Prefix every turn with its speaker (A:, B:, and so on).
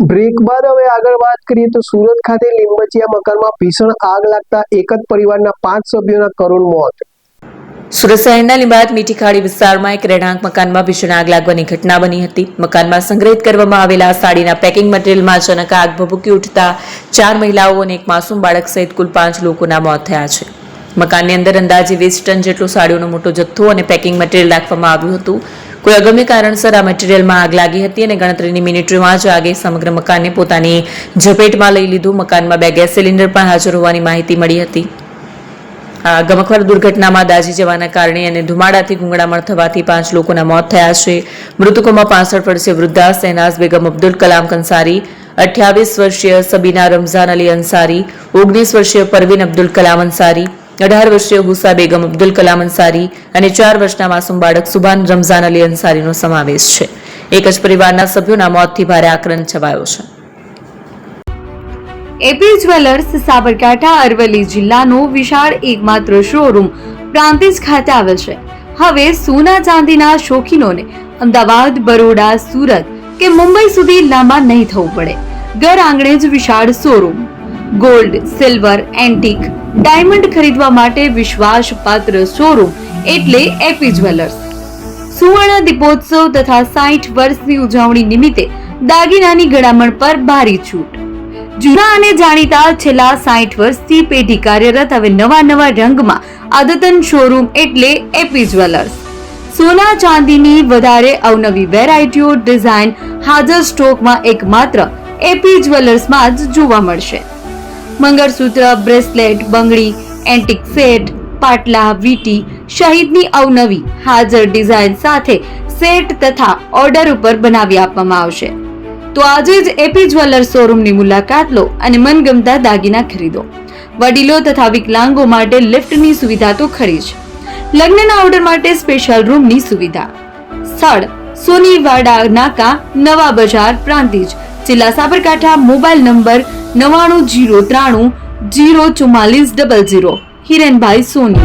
A: Break બાદ હવે આગળ વાત કરીએ તો સુરત ખાતે લીંબચિયા મકાનમાં ભીષણ આગ લાગતા એક જ પરિવારના 5 સભ્યોના કરુણ મોત.
B: સુરત શહેરના લીંબાયત મીઠી ખાડી વિસ્તારમાં એક રહેણાંક મકાનમાં ભીષણ આગ લાગવાની ઘટના બની હતી. મકાનમાં સંગ્રહિત કરવામાં આવેલા સાડીના પેકિંગ મટીરિયલમાં અચાનક આગ ભભૂકી ઉઠતા 4 મહિલાઓ અને એક માસૂમ બાળક સહિત કુલ 5 લોકોના મોત થયા છે. મકાનની અંદર અંદાજે 20 ટન જેટલો સાડીઓનો મોટો જથ્થો અને પેકિંગ મટીરિયલ રાખવામાં આવ્યું હતું. કોઈ અગમ્ય કારણસર આ મટીરિયલમાં આગ લાગી હતી અને ગણતરીની મિનિટોમાં જ આગે સમગ્ર મકાનને પોતાની ઝપેટમાં લઈ લીધું. મકાનમાં 2 ગેસ સિલિન્ડર પણ હાજર હોવાની માહિતી મળી હતી. આ ગમખ્વાર દુર્ઘટનામાં દાઝી જવાના કારણે અને ધુમાડાથી ગુંગળામણ થવાથી 5 લોકોના મોત થયા છે. મૃતકોમાં 65 વર્ષીય વૃદ્ધા શહેનાઝ બેગમ અબ્દુલ કલામ કંસારી, 28 વર્ષીય સબીના રમઝાન અલી અંસારી, 19 વર્ષીય પરવીન અબ્દુલ કલામ અંસારી, 18 વર્ષીય હુસા બેગમ અબ્દુલ કલામ અંસારી અને 4 વર્ષના માસૂમ બાળક સુબાન રમઝાન અલી અંસારીનો સમાવેશ છે. એક જ પરિવારના સભ્યોના મોતથી ભારે આક્રંદ છવાયો છે.
C: એપી જ્વેલર્સ સાબરકાંઠા અરવલ્લી જિલ્લાનો વિશાળ એકમાત્ર શોરૂમ પ્રાંતિજ ખાતે આવેલ છે. હવે સોના ચાંદીના શોખીનોને અમદાવાદ, બરોડા, સુરત કે મુંબઈ સુધી લાંબા નહીં થવું પડે. ઘર આંગણે જ વિશાળ showroom. Gold, silver, antique, diamond ખરીદવા માટે વિશ્વાસપાત્ર શોરૂમ એટલે એપી જ્વેલર્સ. સુવર્ણ દીપોત્સવ તથા 60 વર્ષની ઉજવણી નિમિત્તે દાગીનાની ગળામણ પર ભારી છૂટ. જૂના અને જાણીતા છેલ્લા 60 વર્ષથી પેઢી કાર્યરત હવે નવા રંગમાં અદ્યતન શોરૂમ એટલે એપી જ્વેલર્સ. સોના ચાંદીની વધારે અવનવી વેરાયટીઓ, ડિઝાઇન હાજર સ્ટોકમાં એકમાત્ર એપી જ્વેલર્સમાં જ જોવા મળશે. મંગળસૂત્ર, બ્રેસલેટ, બંગડી, એન્ટિક સેટ, પાટલા, વીટી સહિતની અવનવી હાજર ડિઝાઇન સાથે સેટ તથા ઓર્ડર ઉપર બનાવી આપવામાં આવશે. તો આજે જ એપી જ્વેલર્સ શોરૂમની મુલાકાત લો અને મનગમતા દાગીના ખરીદો. વડીલો તથા વિકલાંગો માટે લિફ્ટની સુવિધા તો ખરી જ. લગ્નના ઓર્ડર માટે સ્પેશિયલ રૂમની સુવિધા. સ્થળ સોનીવાડા નાકા, નવા બજાર, પ્રાંતિજ, જિલ્લા સાબરકાંઠા. Mobile number 9903 04400. હિરેનભાઈ સોની.